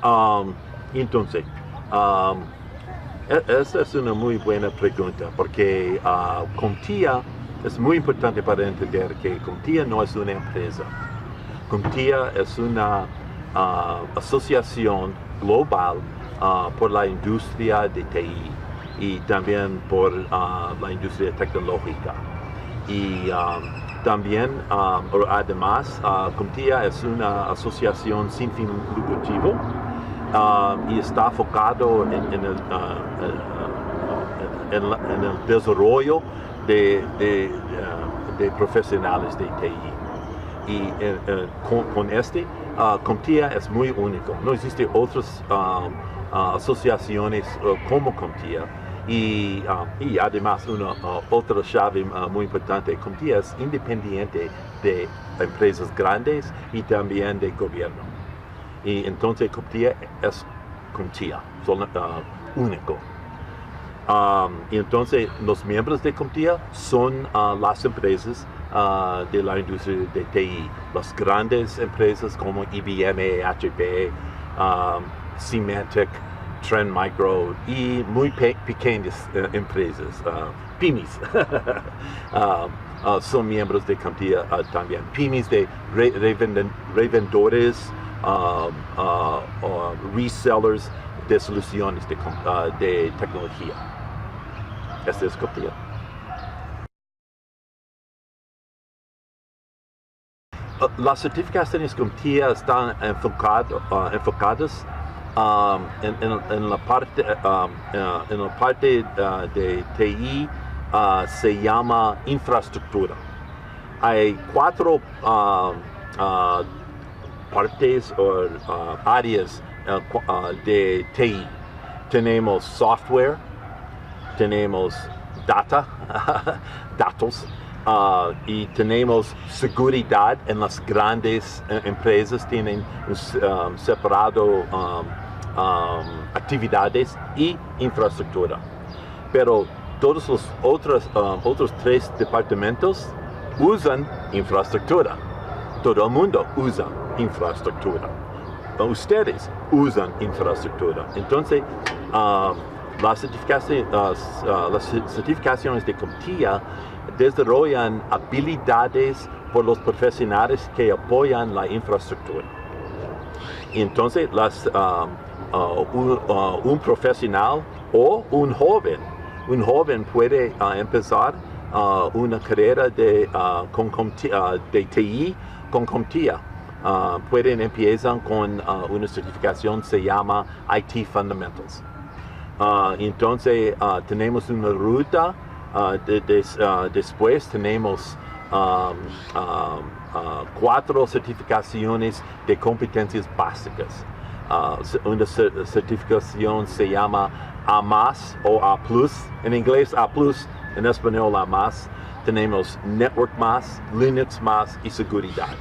Um, entonces, um, esa es una muy buena pregunta porque CompTIA es muy importante para entender que CompTIA no es una empresa. CompTIA es una asociación global por la industria de TI y también por la industria tecnológica. Y también, además, CompTIA es una asociación sin fin lucrativo y está enfocado en el desarrollo de profesionales de TI. Y con CompTIA es muy único. No existen otras asociaciones como CompTIA. Y además, otra llave muy importante, CompTIA es independiente de empresas grandes y también de gobierno. Y entonces CompTIA es CompTIA, único. Y entonces los miembros de CompTIA son las empresas de la industria de TI, las grandes empresas como IBM, HP, Symantec, Trend Micro y muy pequeñas empresas, pymes, son miembros de CompTIA también. Pymes de revendedores, resellers de soluciones de tecnología. Este es CompTIA. Las certificaciones CompTIA están enfocadas en la parte de TI se llama infraestructura. Hay 4 partes o áreas de TI. Tenemos software, tenemos datos, y tenemos seguridad. En las grandes empresas tienen separado actividades y infraestructura. Pero todos los otros 3 departamentos usan infraestructura. Todo el mundo usa infraestructura. Ustedes usan infraestructura. Entonces, las certificaciones de CompTIA desarrollan habilidades por los profesionales que apoyan la infraestructura. Y entonces, un profesional o un joven puede empezar una carrera de TI con CompTIA. Pueden empezar con una certificación, se llama IT Fundamentals. Entonces tenemos una ruta, después tenemos 4 certificaciones de competencias básicas. Una certificación se llama A+, o A+, en inglés A+, en español A+. Tenemos Network+, Linux+, y seguridad.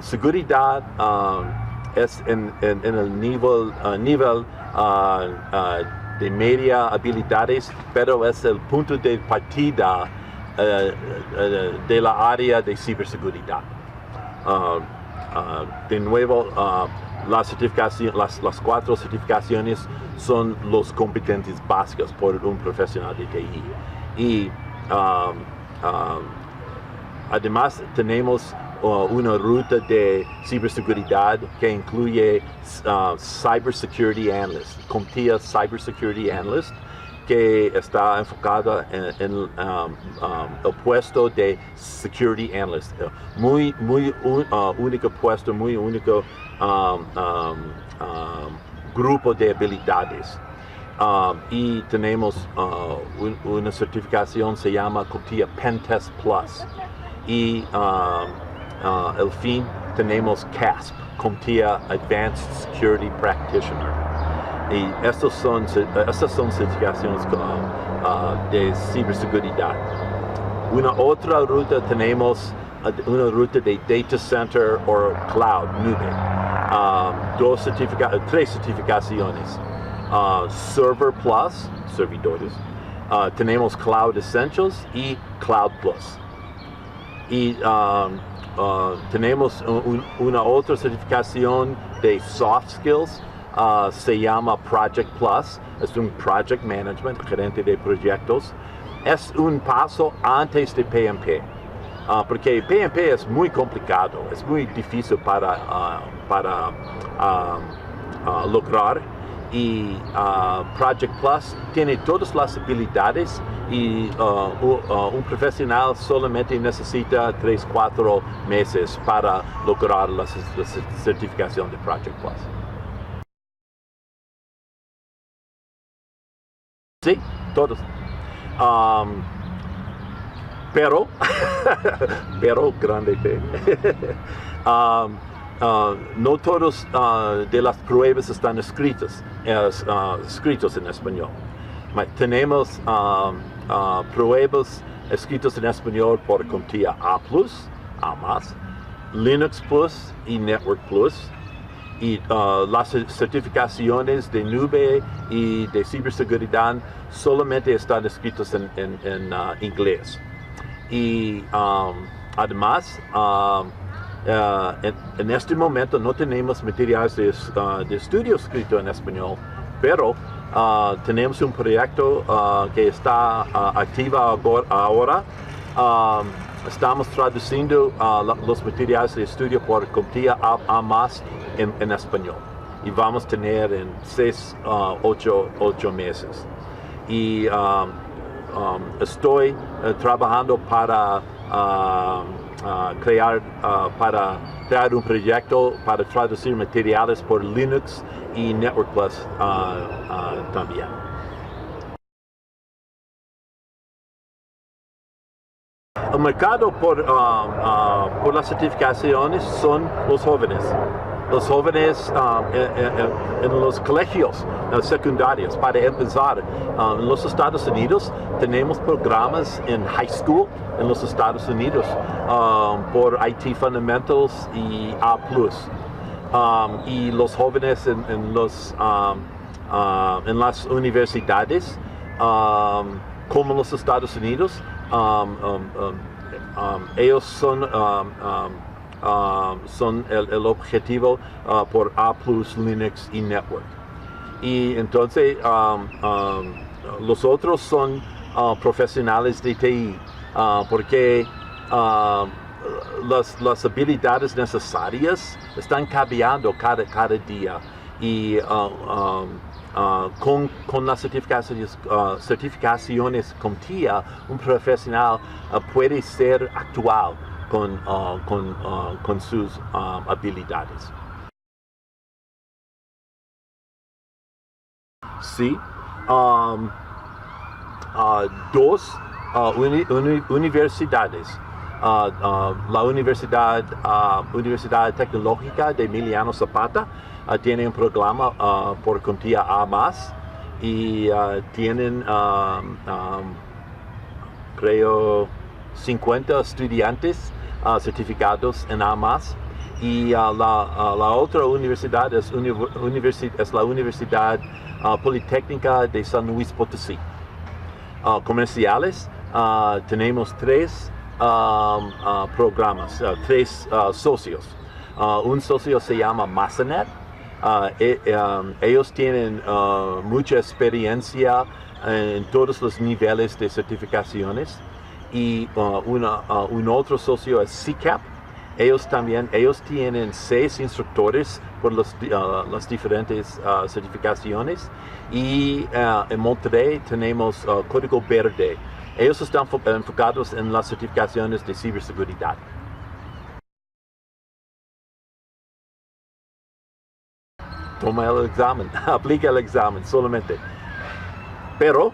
Seguridad es en el nivel de media habilidades, pero es el punto de partida de la área de ciberseguridad. De nuevo, las 4 certificaciones son los competencias básicas por un profesional de TI. Y además tenemos una ruta de ciberseguridad que incluye Cybersecurity Analyst, CompTIA Cybersecurity Analyst, que está enfocada en el puesto de Security Analyst. Muy único puesto, muy único grupo de habilidades. Y tenemos una certificación, se llama CompTIA Pentest Plus. Y al fin tenemos CASP, CompTIA Advanced Security Practitioner. Y estas son certificaciones de ciberseguridad. Una otra ruta tenemos una ruta de Data Center o Cloud, nube. 3 certificaciones. Server Plus, servidores. Tenemos Cloud Essentials y Cloud Plus. Y tenemos una otra certificación de soft skills, se llama Project Plus, es un Project Management, gerente de proyectos. Es un paso antes de PMP, porque PMP es muy complicado, es muy difícil para lograr, y Project Plus tiene todas las habilidades, y un profesional solamente necesita 3-4 meses para lograr la certificación de Project Plus. Sí, todos. Pero grande P. No todos de las pruebas están escritos en español. Tenemos pruebas escritas en español por CompTIA A+, A+, Linux Plus y Network Plus. Y las certificaciones de nube y de ciberseguridad solamente están escritas en inglés. Y además, en este momento no tenemos materiales de estudio escrito en español, pero tenemos un proyecto que está activo ahora. Estamos traduciendo los materiales de estudio por CompTIA A+ en español, y vamos a tener en 6-8 meses. Y estoy trabajando para crear un proyecto para traducir materiales por Linux y Network Plus también. El mercado por las certificaciones son los jóvenes. Los jóvenes en los colegios secundarios. Para empezar, en los Estados Unidos tenemos programas en high school en los Estados Unidos por IT Fundamentals y A+. Y los jóvenes en las universidades, como en los Estados Unidos, ellos son el objetivo por A+, Linux y Network. Y entonces los otros son profesionales de TI, porque las habilidades necesarias están cambiando cada día, y con las certificaciones CompTIA, un profesional puede ser actual con sus habilidades. Sí, dos universidades. La Universidad Tecnológica de Emiliano Zapata tiene un programa por CompTIA A+, y tienen, creo, 50 estudiantes certificados en A+, y la otra universidad es la Universidad Politécnica de San Luis Potosí. Comerciales, tenemos 3 programas, 3 socios. Un socio se llama Massanet. Ellos tienen mucha experiencia en todos los niveles de certificaciones. Y un otro socio es CCAP. Ellos tienen 6 instructores por las diferentes certificaciones. Y en Monterrey tenemos Código Verde. Ellos están enfocados en las certificaciones de ciberseguridad. Toma el examen, aplica el examen solamente. Pero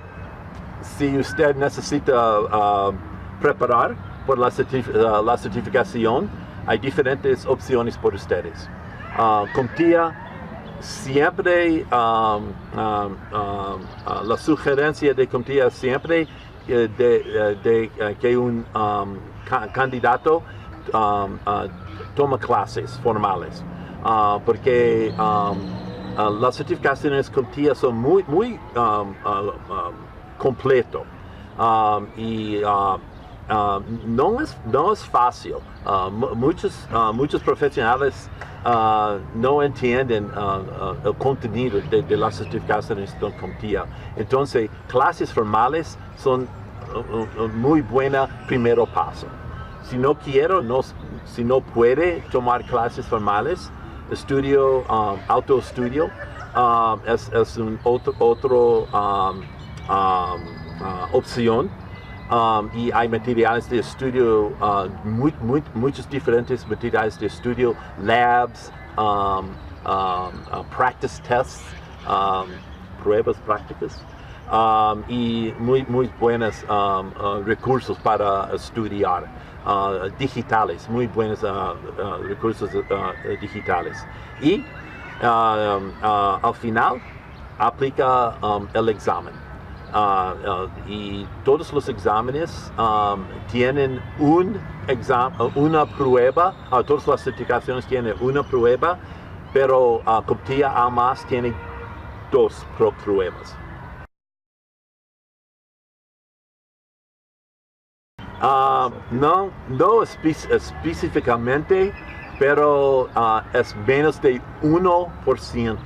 si usted necesita preparar por la certificación, hay diferentes opciones por ustedes. CompTIA siempre, la sugerencia de CompTIA siempre que un candidato toma clases formales, porque las certificaciones CompTIA son muy completo, y no es fácil. Muchos profesionales no entienden el contenido de las certificaciones de CompTIA. Entonces, clases formales son un muy buen primer paso. Si no si no puede tomar clases formales, autoestudio es un otro opción. Y hay materiales de estudio, muchos diferentes materiales de estudio, labs, practice tests, pruebas prácticas, y muy buenos recursos para estudiar, digitales, muy buenos recursos digitales. Y al final aplica el examen. Y todos los exámenes tienen una prueba, todas las certificaciones tienen una prueba, pero CompTIA además tiene 2 pruebas. No específicamente, pero es menos de 1%.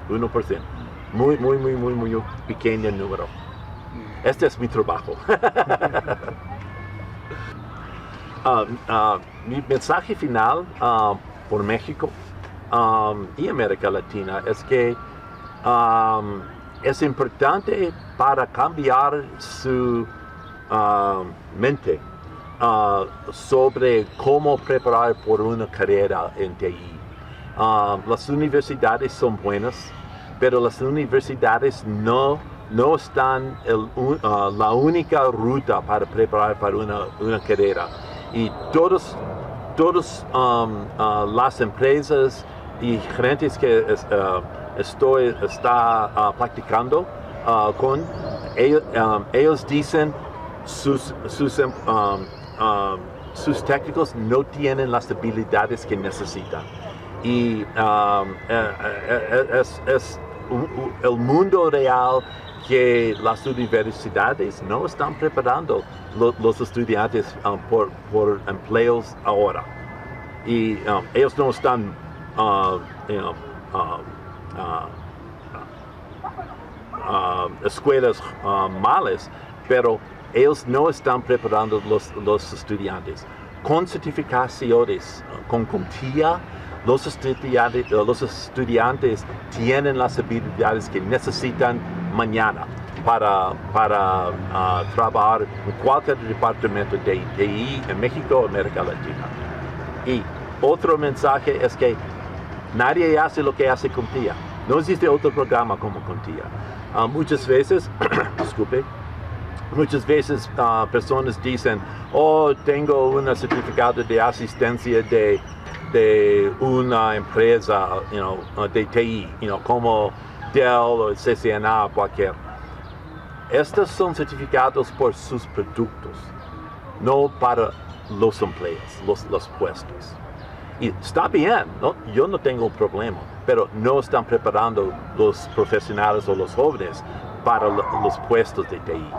1%. Muy pequeño número. Este es mi trabajo. Mi mensaje final por México y América Latina es que es importante para cambiar su mente sobre cómo preparar por una carrera en TI. Las universidades son buenas, pero las universidades no están la única ruta para preparar para una carrera. Y todas las empresas y gerentes que está practicando con, ellos dicen sus técnicos no tienen las habilidades que necesitan. Y es el mundo real que las universidades no están preparando los estudiantes por empleos ahora. Y ellos no están escuelas malas, pero ellos no están preparando los estudiantes. Con certificaciones, con CompTIA, los estudiantes tienen las habilidades que necesitan mañana para trabajar en cualquier departamento de TI en México o América Latina. Y otro mensaje es que nadie hace lo que hace CompTIA. No existe otro programa como CompTIA. Muchas veces, personas dicen, tengo un certificado de asistencia de una empresa, de TI, como Dell o CCNA, cualquier. Estos son certificados por sus productos, no para los empleos, los puestos. Y está bien, yo no tengo problema, pero no están preparando los profesionales o los jóvenes para los puestos de TI.